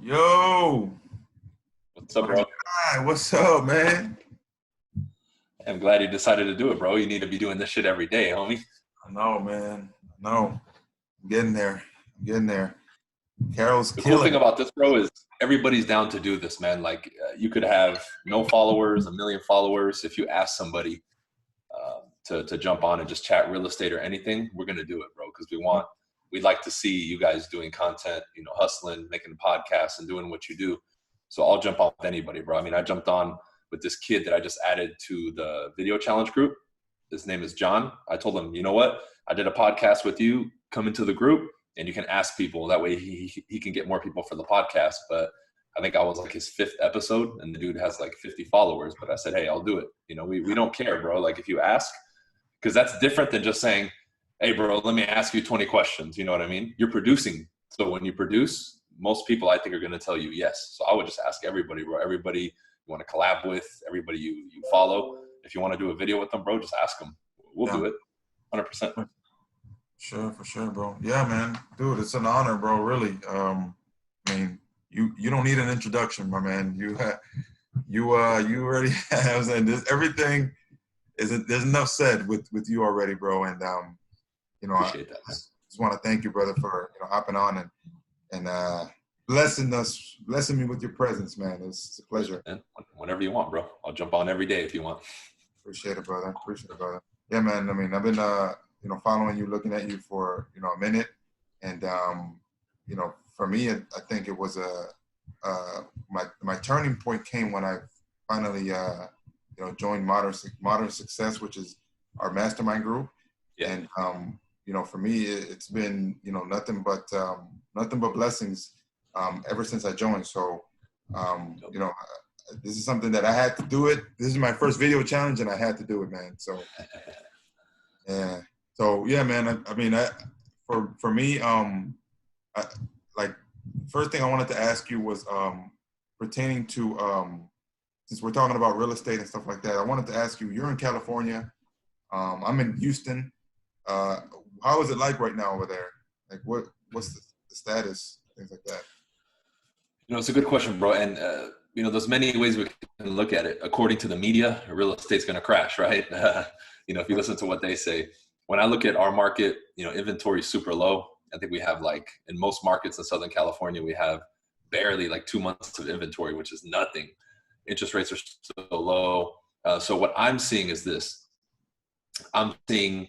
Yo, What's up, my bro? guy, what's up, man? I'm glad you decided to do it, bro. You need to be doing this shit every day, homie. I know, man. I know. I'm getting there. I'm getting there. Carol's The cool killing thing it. about this, bro, is everybody's down to do this, man. Like, you could have no followers, a million followers. If you ask somebody to jump on and just chat real estate or anything, we're gonna do it, bro. Because we'd like to see you guys doing content, hustling, making podcasts, and doing what you do. So I'll jump on with anybody, bro. I mean, I jumped on with this kid that I just added to the video challenge group. His name is John. I told him, you know what? I did a podcast with you. Come into the group and you can ask people. That way he can get more people for the podcast. But I think I was like his 5th episode and the dude has like 50 followers. But I said, hey, I'll do it. We don't care, bro. Like if you ask, because that's different than just saying, hey, bro, let me ask you 20 questions. You know what I mean? You're producing. So when you produce, most people I think are going to tell you yes. So I would just ask everybody, bro. Everybody you want to collab with, everybody you follow. If you want to do a video with them, bro, just ask them. We'll do it. 100%. Sure, for sure, bro. Yeah, man. Dude, it's an honor, bro, really. I mean, you don't need an introduction, my man. You already have and everything there's enough said with you already, bro. And I Appreciate that, man. just want to thank you, brother, for hopping on and blessing me with your presence, man. It's a pleasure. And whenever you want, bro. I'll jump on every day if you want. Appreciate it, brother. Yeah, man. I mean, I've been following you, looking at you for a minute, and for me, I think it was my turning point came when I finally joined Modern Success, which is our mastermind group. Yeah. And for me, it's been nothing but blessings ever since I joined. So this is something that I had to do it. This is my first video challenge, and I had to do it, man. So yeah. So yeah, man. I mean, for me, first thing I wanted to ask you was pertaining to since we're talking about real estate and stuff like that. I wanted to ask you. You're in California. I'm in Houston. How is it like right now over there? Like, what's the status? Things like that. It's a good question, bro. And there's many ways we can look at it. According to the media, real estate's going to crash, right? If you listen to what they say. When I look at our market, inventory is super low. I think we have in most markets in Southern California, we have barely 2 months of inventory, which is nothing. Interest rates are still low. So what I'm seeing is this. I'm seeing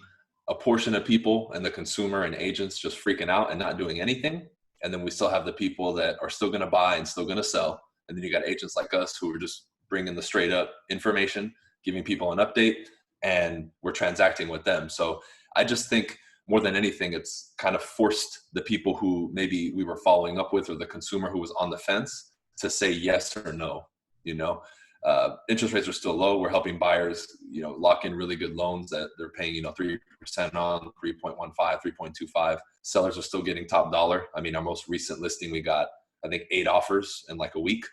a portion of people and the consumer and agents just freaking out and not doing anything. And then we still have the people that are still going to buy and still going to sell. And then you got agents like us who are just bringing the straight up information, giving people an update, and we're transacting with them. So I just think more than anything, it's kind of forced the people who maybe we were following up with or the consumer who was on the fence to say yes or no. Interest rates are still low. We're helping buyers, lock in really good loans that they're paying, 3% on, 3.15, 3.25. Sellers are still getting top dollar. I mean, our most recent listing, we got, I think, 8 offers in a week.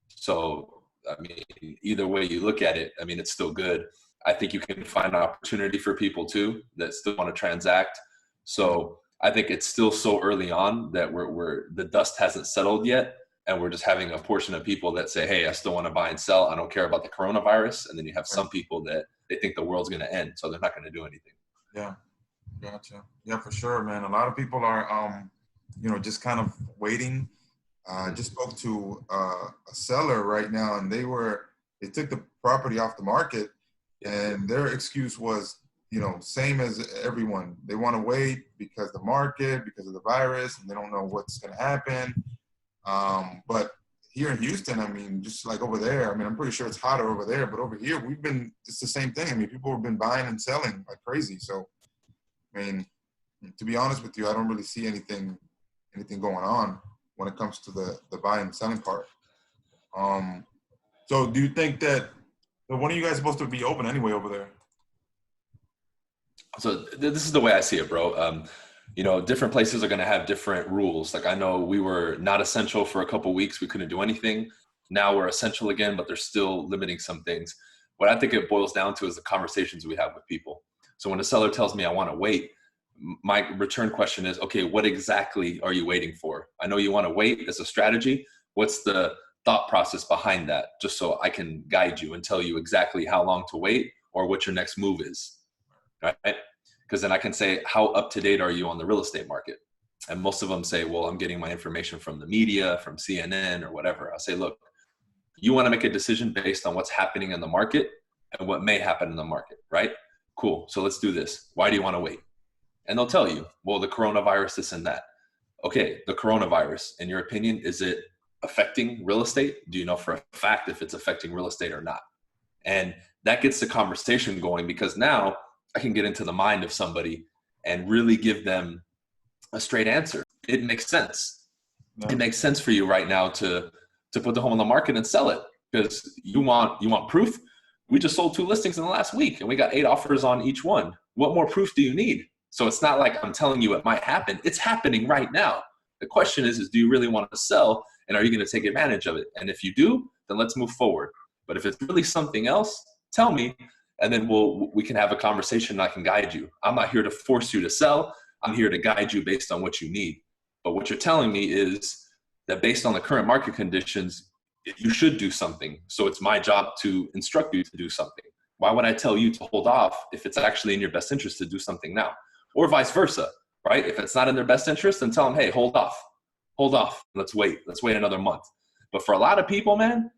So, I mean, either way you look at it, I mean, it's still good. I think you can find an opportunity for people too that still want to transact. So I think it's still so early on that the dust hasn't settled yet. And we're just having a portion of people that say, hey, I still want to buy and sell. I don't care about the coronavirus. And then you have some people that they think the world's going to end. So they're not going to do anything. Yeah. Gotcha. Yeah, for sure, man. A lot of people are, just kind of waiting. I just spoke to a seller right now, and they took the property off the market, and their excuse was, same as everyone. They want to wait because of the virus, and they don't know what's going to happen. But here in Houston, I mean, just like over there, I mean, I'm pretty sure it's hotter over there, but over here, it's the same thing. I mean, people have been buying and selling like crazy. So, I mean, to be honest with you, I don't really see anything going on when it comes to the buying and selling part. So do you think that, when are you guys supposed to be open anyway over there? So this is the way I see it, bro. Different places are going to have different rules. I know we were not essential for a couple of weeks. We couldn't do anything. Now we're essential again, but they're still limiting some things. What I think it boils down to is the conversations we have with people. So when a seller tells me I want to wait, my return question is, okay, what exactly are you waiting for? I know you want to wait as a strategy, What's the thought process behind that? Just so I can guide you and tell you exactly how long to wait or what your next move is, right? Because then I can say, how up to date are you on the real estate market? And most of them say, well, I'm getting my information from the media, from CNN or whatever. I'll say, look, you want to make a decision based on what's happening in the market and what may happen in the market, right? Cool. So let's do this. Why do you want to wait? And they'll tell you, well, the coronavirus, this and that. Okay, the coronavirus, in your opinion, is it affecting real estate? Do you know for a fact if it's affecting real estate or not? And that gets the conversation going, because now I can get into the mind of somebody and really give them a straight answer. It makes sense. No. It makes sense for you right now to put the home on the market and sell it, because you want proof. We just sold 2 listings in the last week and we got 8 offers on each one. What more proof do you need? So it's not like I'm telling you it might happen. It's happening right now. The question is do you really want to sell, and are you going to take advantage of it? And if you do, then let's move forward. But if it's really something else, tell me, and then we can have a conversation and I can guide you. I'm not here to force you to sell. I'm here to guide you based on what you need. But what you're telling me is that based on the current market conditions, you should do something. So it's my job to instruct you to do something. Why would I tell you to hold off if it's actually in your best interest to do something now? Or vice versa, right? If it's not in their best interest, then tell them, hey, hold off. Let's wait another month. But for a lot of people, man,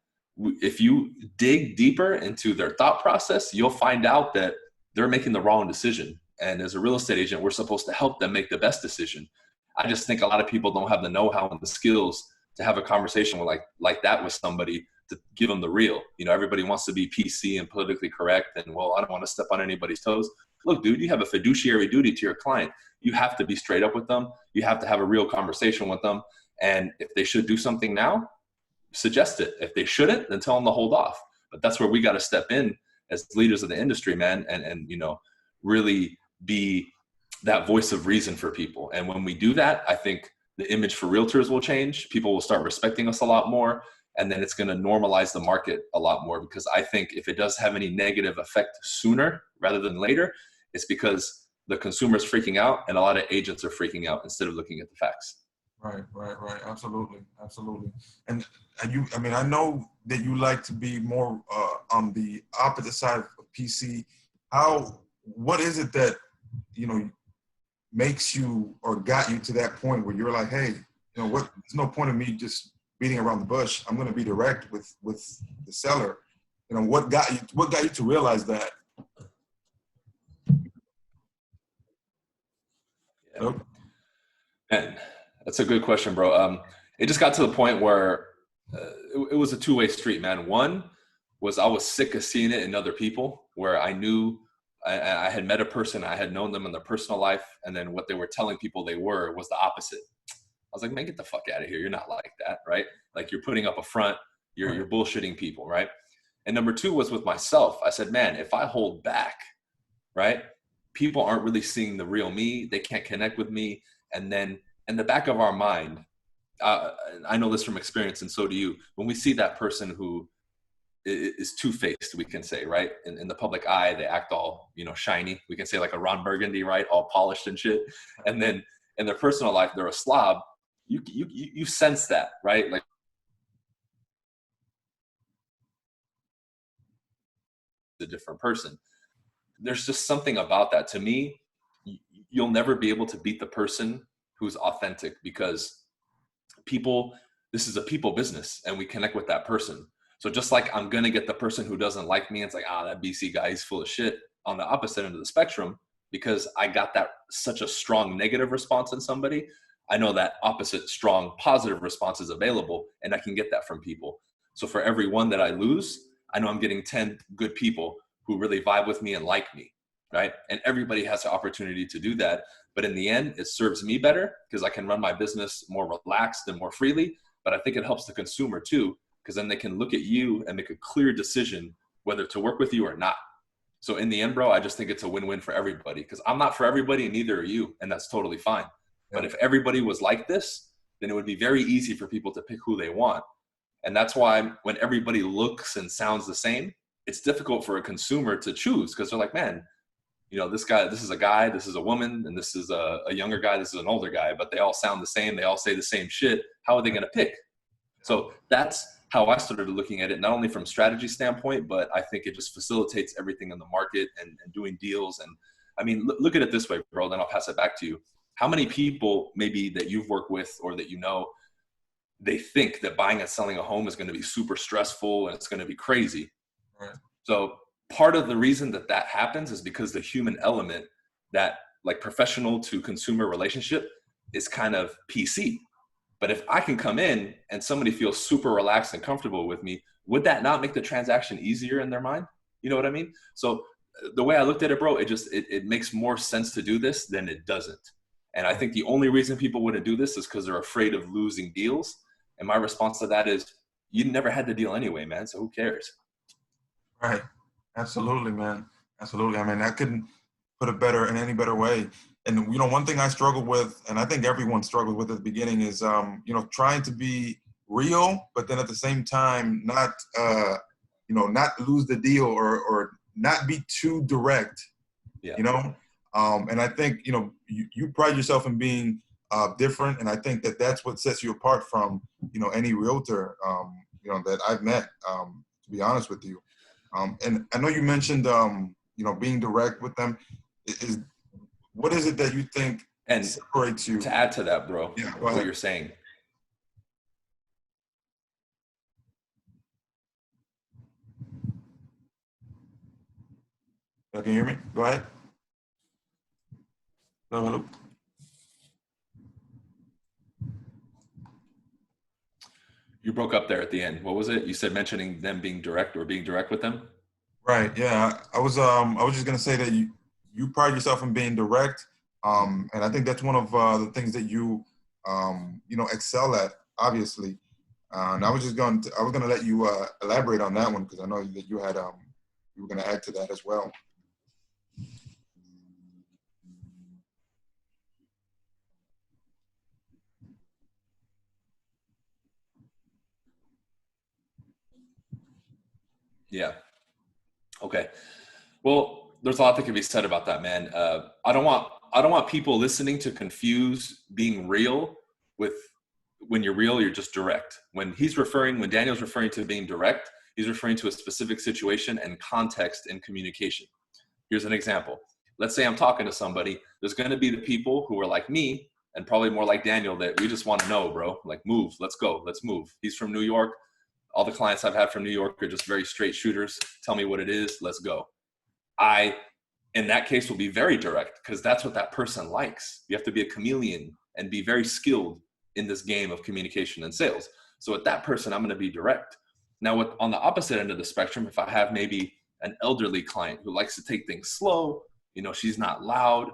if you dig deeper into their thought process, you'll find out that they're making the wrong decision. And as a real estate agent, we're supposed to help them make the best decision. I just think a lot of people don't have the know-how and the skills to have a conversation with like that with somebody, to give them the real. You know, everybody wants to be PC and politically correct, and well, I don't want to step on anybody's toes. Look, dude, you have a fiduciary duty to your client. You have to be straight up with them. You have to have a real conversation with them. And if they should do something now, suggest it. If they shouldn't, then tell them to hold off. But that's where we got to step in as leaders of the industry, man, and you know, really be that voice of reason for people. And when we do that, I think the image for realtors will change. People will start respecting us a lot more. And then it's going to normalize the market a lot more, because I think if it does have any negative effect sooner rather than later, it's because the consumer's freaking out and a lot of agents are freaking out instead of looking at the facts. Right. Absolutely. And you, I mean, I know that you like to be more on the opposite side of PC. What is it that, you know, makes you or got you to that point where you're like, hey, you know what, there's no point in me just beating around the bush. I'm going to be direct with the seller. You know, what got you to realize that? Yeah. Nope. Man, that's a good question, bro. It just got to the point where it was a two-way street, man. One was I was sick of seeing it in other people, where I knew I had met a person, I had known them in their personal life, and then what they were telling people they were was the opposite. I was like, man, get the fuck out of here. You're not like that, right? Like, you're putting up a front, you're bullshitting people, right? And number two was with myself. I said, man, if I hold back, right, people aren't really seeing the real me. They can't connect with me. And then in the back of our mind, I know this from experience, and so do you, when we see that person who is two-faced, we can say, right? In the public eye, they act all, you know, shiny. We can say like a Ron Burgundy, right? All polished and shit. And then in their personal life, they're a slob. You sense that, right? Like, a different person. There's just something about that. To me, you'll never be able to beat the person who's authentic, because this is a people business, and we connect with that person. So just like I'm going to get the person who doesn't like me, it's like, that BC guy, he's full of shit, on the opposite end of the spectrum, because I got that such a strong negative response in somebody. I know that opposite strong positive response is available, and I can get that from people. So for every one that I lose, I know I'm getting 10 good people who really vibe with me and like me, right? And everybody has the opportunity to do that. But in the end, it serves me better because I can run my business more relaxed and more freely. But I think it helps the consumer too, because then they can look at you and make a clear decision whether to work with you or not. So in the end, bro, I just think it's a win-win for everybody, because I'm not for everybody and neither are you. And that's totally fine. Yeah. But if everybody was like this, then it would be very easy for people to pick who they want. And that's why when everybody looks and sounds the same, it's difficult for a consumer to choose, because they're like, man, you know, this is a guy, this is a woman, and this is a younger guy, this is an older guy, but they all sound the same. They all say the same shit. How are they going to pick? So that's how I started looking at it, not only from strategy standpoint, but I think it just facilitates everything in the market and doing deals. And I mean, look at it this way, bro, then I'll pass it back to you. How many people maybe that you've worked with or that you know, they think that buying and selling a home is going to be super stressful and it's going to be crazy. Right. So part of the reason that that happens is because the human element, that like professional to consumer relationship, is kind of PC. But if I can come in and somebody feels super relaxed and comfortable with me, would that not make the transaction easier in their mind? You know what I mean? So the way I looked at it, bro, it makes more sense to do this than it doesn't. And I think the only reason people wouldn't do this is because they're afraid of losing deals. And my response to that is, you never had the deal anyway, man. So who cares? Right. Absolutely, man. Absolutely. I mean, I couldn't put it better in any better way. And, you know, one thing I struggled with, and I think everyone struggled with at the beginning, is, you know, trying to be real, but then at the same time, not, you know, not lose the deal or not be too direct, Yeah. you know? And I think, you know, you pride yourself in being different. And I think that that's what sets you apart from, you know, any realtor, you know, that I've met, to be honest with you. And I know you mentioned, you know, being direct with them. What is it that you think And separates you? to add to that, bro, Yeah, go what ahead. you're saying. Can you hear me? Go ahead. Hello. You broke up there at the end. What was it? You said mentioning them being direct or being direct with them? Right. Yeah. I was just gonna say that you pride yourself in being direct. And I think that's one of the things that you know, excel at, obviously. And I was gonna let you elaborate on that one because I know that you had you were gonna add to that as well. Yeah. Okay. Well, there's a lot that can be said about that, man. I don't want people listening to confuse being real with, when you're real, you're just direct. When Daniel's referring to being direct, he's referring to a specific situation and context in communication. Here's an example. Let's say I'm talking to somebody. There's going to be the people who are like me and probably more like Daniel that we just want to know, bro, like move, let's go, let's move. He's from New York. All the clients I've had from New York are just very straight shooters. Tell me what it is. Let's go. I, in that case, will be very direct because that's what that person likes. You have to be a chameleon and be very skilled in this game of communication and sales. So with that person, I'm going to be direct. Now, on the opposite end of the spectrum, if I have maybe an elderly client who likes to take things slow, you know, she's not loud,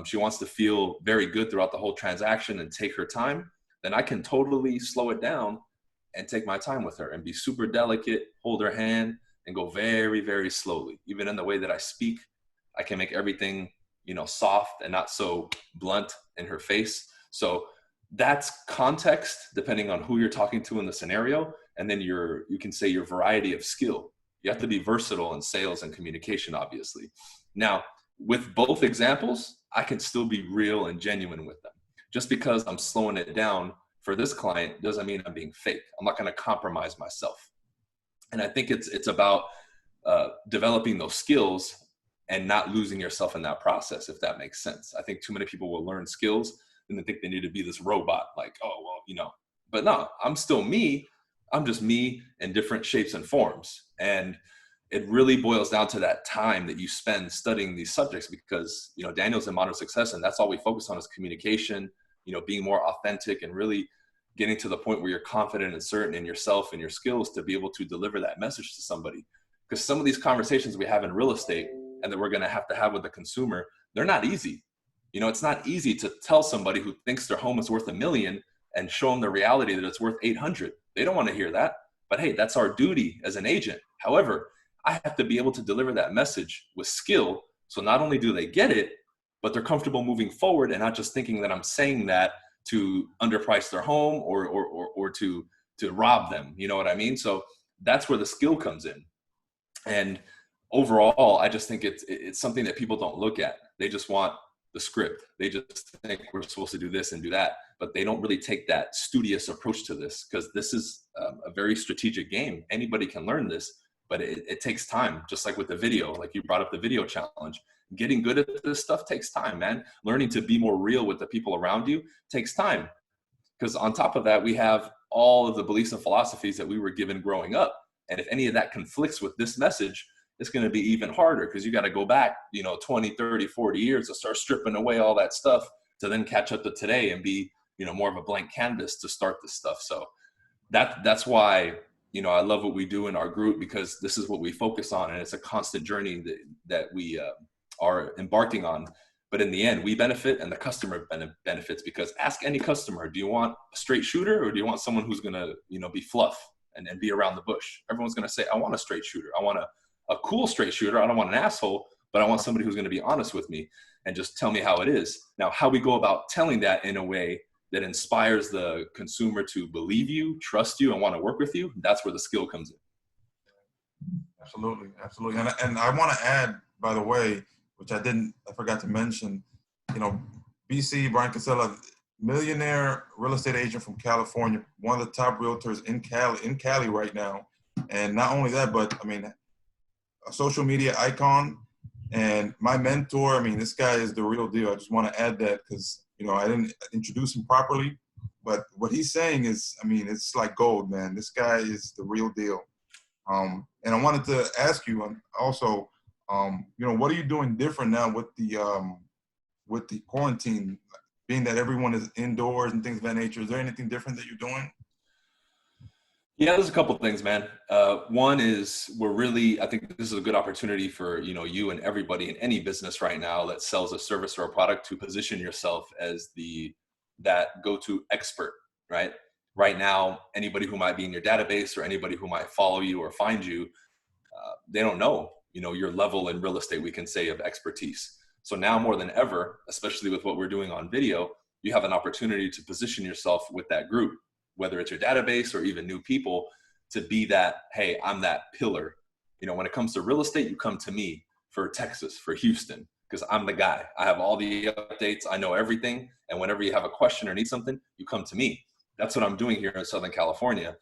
she wants to feel very good throughout the whole transaction and take her time, then I can totally slow it down and take my time with her and be super delicate, hold her hand, and go very, very slowly. Even in the way that I speak, I can make everything, you know, soft and not so blunt in her face. So that's context, depending on who you're talking to in the scenario. And then you can say your variety of skill. You have to be versatile in sales and communication, obviously. Now, with both examples, I can still be real and genuine with them. Just because I'm slowing it down for this client doesn't mean I'm being fake. I'm not going to compromise myself. And I think it's about developing those skills and not losing yourself in that process, if that makes sense. I think too many people will learn skills and they think they need to be this robot, like, oh, well, you know, but no, I'm still me. I'm just me in different shapes and forms. And it really boils down to that time that you spend studying these subjects because, you know, Daniel's in Modern Success and that's all we focus on is communication, you know, being more authentic and really getting to the point where you're confident and certain in yourself and your skills to be able to deliver that message to somebody. Because some of these conversations we have in real estate and that we're going to have with the consumer, they're not easy. You know, it's not easy to tell somebody who thinks their home is worth $1 million and show them the reality that it's worth 800. They don't want to hear that. But hey, that's our duty as an agent. However, I have to be able to deliver that message with skill. So not only do they get it, but they're comfortable moving forward and not just thinking that I'm saying that to underprice their home or to rob them. You know what I mean? So that's where the skill comes in. And overall, I just think it's something that people don't look at. They just want the script. They just think we're supposed to do this and do that, but they don't really take that studious approach to this, because this is a very strategic game. Anybody can learn this, but it takes time. Just like with the video, like you brought up the video challenge. Getting good at this stuff takes time, man. Learning to be more real with the people around you takes time. Because on top of that, we have all of the beliefs and philosophies that we were given growing up. And if any of that conflicts with this message, it's going to be even harder, because you got to go back, 20, 30, 40 years to start stripping away all that stuff to then catch up to today and be, more of a blank canvas to start this stuff. So that's why, I love what we do in our group, because this is what we focus on. And it's a constant journey that we are embarking on. But in the end, we benefit and the customer benefits, because ask any customer, do you want a straight shooter, or do you want someone who's going to, be fluff and be around the bush? Everyone's going to say, I want a straight shooter. I want a cool straight shooter. I don't want an asshole, but I want somebody who's going to be honest with me and just tell me how it is. Now, how we go about telling that in a way that inspires the consumer to believe you, trust you, and want to work with you, that's where the skill comes in. Absolutely. Absolutely. And I want to add, by the way, which I forgot to mention, BC, Brian Casella, millionaire real estate agent from California, one of the top realtors in Cali right now. And not only that, but a social media icon and my mentor. This guy is the real deal. I just want to add that, because, I didn't introduce him properly, but what he's saying is, it's like gold, man. This guy is the real deal. And I wanted to ask you also, what are you doing different now with the quarantine, being that everyone is indoors and things of that nature? Is there anything different that you're doing? Yeah, there's a couple of things, man. One is I think this is a good opportunity for, you and everybody in any business right now that sells a service or a product to position yourself as that go-to expert, right? Right now, anybody who might be in your database or anybody who might follow you or find you, they don't know, your level in real estate, we can say, of expertise. So now more than ever, especially with what we're doing on video, you have an opportunity to position yourself with that group, whether it's your database or even new people, to be that, hey, I'm that pillar. When it comes to real estate, you come to me for Texas, for Houston, because I'm the guy. I have all the updates. I know everything. And whenever you have a question or need something, you come to me. That's what I'm doing here in Southern California.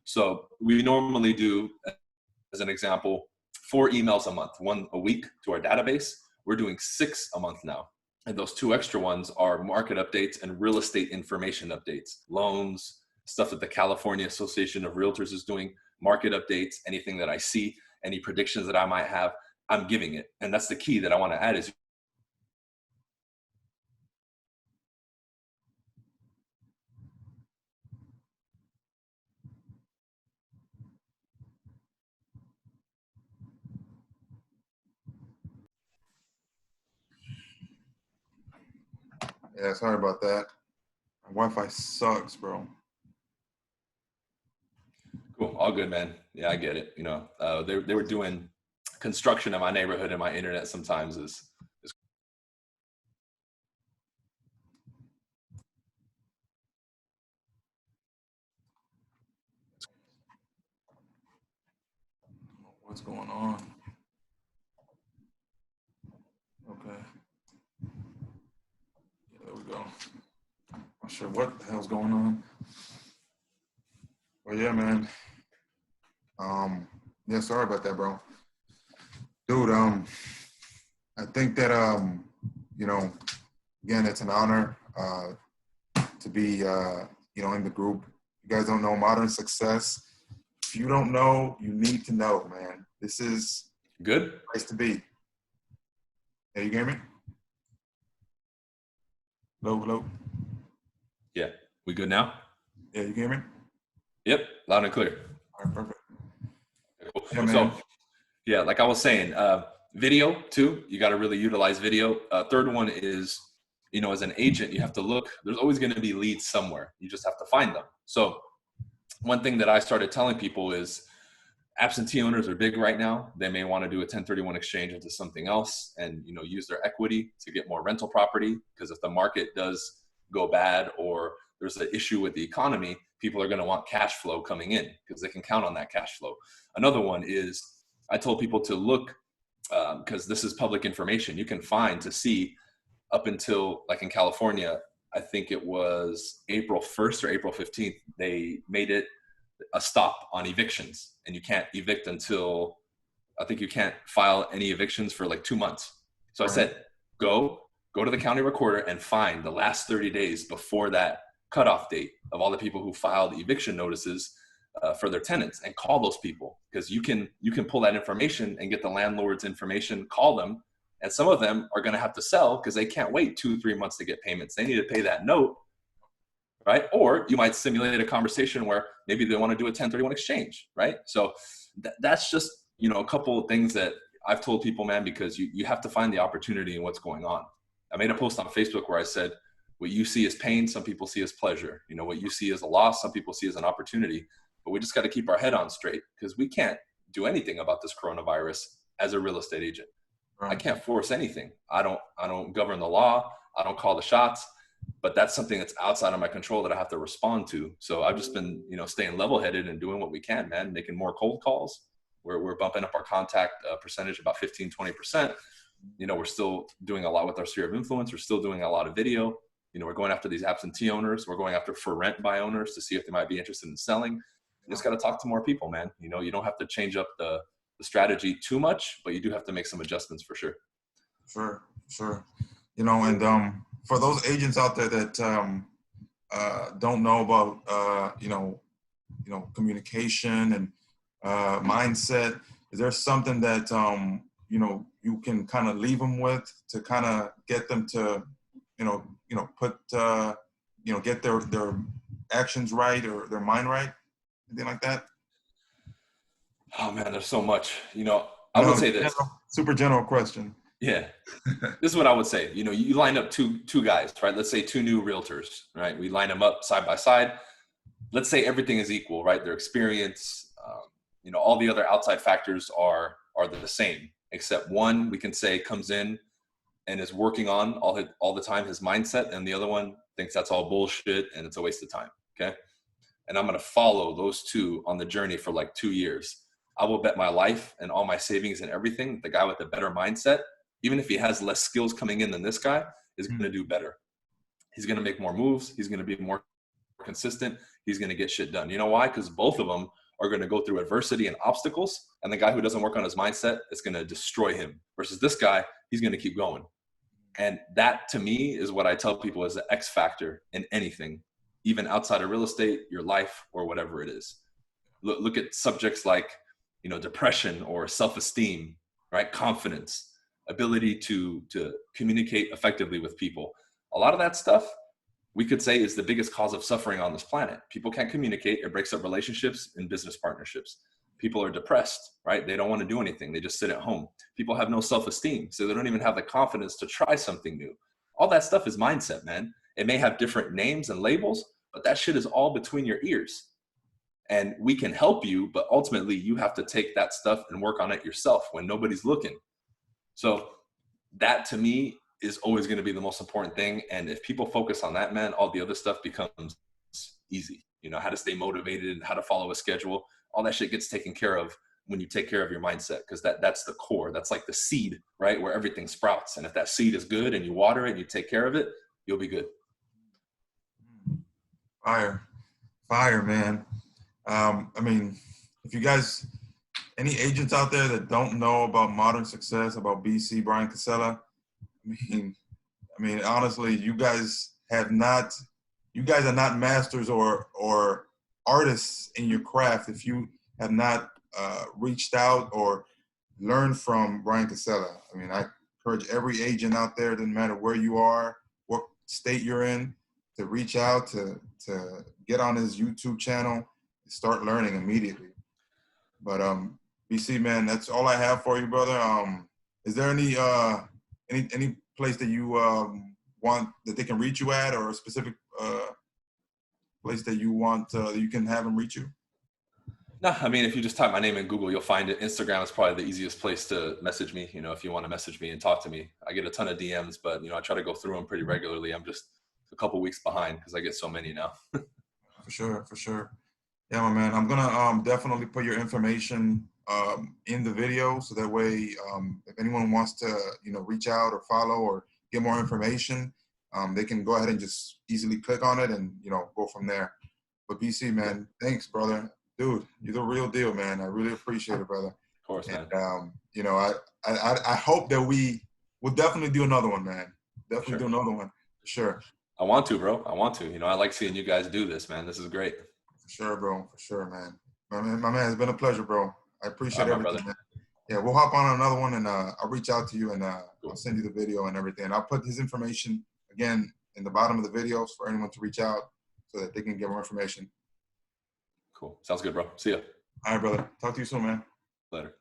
So we normally do, as an example, 4 emails a month, 1 a week to our database. We're doing 6 a month now. And those 2 extra ones are market updates and real estate information updates, loans, stuff that the California Association of Realtors is doing, market updates, anything that I see, any predictions that I might have, I'm giving it. And that's the key that I want to add is Yeah, sorry about that. My Wi-Fi sucks, bro. cool. All good, man. Yeah, I get it. They were doing construction in my neighborhood, and my internet sometimes is What's going on? Okay. Yeah, there we go. Not sure what the hell's going on. Well, yeah, man. Yeah, sorry about that, bro. Dude, I think that, again, it's an honor to be, in the group. You guys don't know Modern Success. If you don't know, you need to know, man. This is good. the place to be. Hey, you hear me? Hello? Yeah. We good now? Yeah, you hear me? Yep. Loud and clear. All right, perfect. Cool. Yeah, man. So, yeah, like I was saying, video too, you got to really utilize video. Third one is, as an agent, you have to look, there's always going to be leads somewhere. You just have to find them. So one thing that I started telling people is absentee owners are big right now. They may want to do a 1031 exchange into something else and, use their equity to get more rental property. Because if the market does go bad or there's an issue with the economy, people are going to want cash flow coming in because they can count on that cash flow. Another one is I told people to look, because this is public information, you can find to see up until, like in California, I think it was April 1st or April 15th, they made it a stop on evictions, and you can't evict until, I think you can't file any evictions for like 2 months. So I Right. said, go to the county recorder and find the last 30 days before that cutoff date of all the people who filed eviction notices for their tenants, and call those people, because you can pull that information and get the landlord's information, call them, and some of them are going to have to sell because they can't wait 2-3 months to get payments. They need to pay that note, right? Or you might simulate a conversation where maybe they want to do a 1031 exchange, right? So that's just, you know, a couple of things that I've told people, man, because you have to find the opportunity in what's going on. I made a post on Facebook where I said, what you see as pain, some people see as pleasure. You know, what you see as a loss, some people see as an opportunity. But we just got to keep our head on straight, because we can't do anything about this coronavirus as a real estate agent. Right. I can't force anything. I don't govern the law. I don't call the shots. But that's something that's outside of my control that I have to respond to. So I've just been, you know, staying level-headed and doing what we can, man, making more cold calls. We're bumping up our contact percentage about 15-20%. You know, we're still doing a lot with our sphere of influence. We're still doing a lot of video. You know, we're going after these absentee owners. We're going after for rent by owners to see if they might be interested in selling. You just got to talk to more people, man. You know, you don't have to change up the strategy too much, but you do have to make some adjustments for sure. Sure. You know, and for those agents out there that don't know about you know, communication and mindset, is there something that you know, you can kind of leave them with to kind of get them to put get their actions right, or their mind right, anything like that? Oh man, there's so much. You know, I I know would it's say this. super general question. Yeah. This is what I would say. You know, you line up two guys, right? Let's say two new realtors, right? We line them up side by side. Let's say everything is equal, right? Their experience, you know, all the other outside factors are the same, except one, we can say, comes in and is working on all the time his mindset, and the other one thinks that's all bullshit and it's a waste of time. Okay. And I'm going to follow those two on the journey for like 2 years. I will bet my life and all my savings and everything, the guy with the better mindset, even if he has less skills coming in than this guy, is going to do better. He's going to make more moves. He's going to be more consistent. He's going to get shit done. You know why? Because both of them are going to go through adversity and obstacles. And the guy who doesn't work on his mindset is going to destroy him, versus this guy, he's going to keep going. And that, to me, is what I tell people is the X factor in anything, even outside of real estate, your life, or whatever it is. Look at subjects like, you know, depression or self-esteem, right? Confidence, ability to communicate effectively with people. A lot of that stuff we could say is the biggest cause of suffering on this planet. People can't communicate. It breaks up relationships and business partnerships. People are depressed, right? They don't want to do anything. They just sit at home. People have no self-esteem, so they don't even have the confidence to try something new. All that stuff is mindset, man. It may have different names and labels, but that shit is all between your ears. And we can help you, but ultimately you have to take that stuff and work on it yourself when nobody's looking. So that, to me, is always going to be the most important thing. And if people focus on that, man, all the other stuff becomes easy. You know, how to stay motivated, how to follow a schedule, all that shit gets taken care of when you take care of your mindset, because that's the core. That's like the seed, right? Where everything sprouts. And if that seed is good and you water it and you take care of it, you'll be good. Fire, man. I mean, if you guys, any agents out there that don't know about Modern Success, about BC Brian Casella, I mean, honestly, you guys are not masters or artists in your craft if you have not reached out or learned from Brian Casella. I mean, I encourage every agent out there, doesn't matter where you are, what state you're in, to reach out, to get on his YouTube channel and start learning immediately. But BC, man, that's all I have for you, brother. Is there any place that you want that they can reach you at, or a specific place that you want you can have them reach you? No, I mean, if you just type my name in Google, you'll find it. Instagram is probably the easiest place to message me. You know, if you want to message me and talk to me, I get a ton of DMs, but you know, I try to go through them pretty regularly. I'm just a couple weeks behind because I get so many now. For sure. Yeah, my man. I'm gonna definitely put your information in the video, so that way, if anyone wants to, you know, reach out or follow or get more information, they can go ahead and just easily click on it and, go from there. But BC, man, thanks, brother. Dude, you're the real deal, man. I really appreciate it, brother. Of course, man. And, I hope that we'll definitely do another one, man. Definitely do another one, for sure. I want to, bro. I want to. I like seeing you guys do this, man. This is great. For sure, bro. For sure, man. My man, it's been a pleasure, bro. I appreciate everything, man. Yeah, we'll hop on another one, and I'll reach out to you, and I'll send you the video and everything. I'll put his information, again, in the bottom of the videos for anyone to reach out so that they can get more information. Cool. Sounds good, bro. See ya. All right, brother. Talk to you soon, man. Later.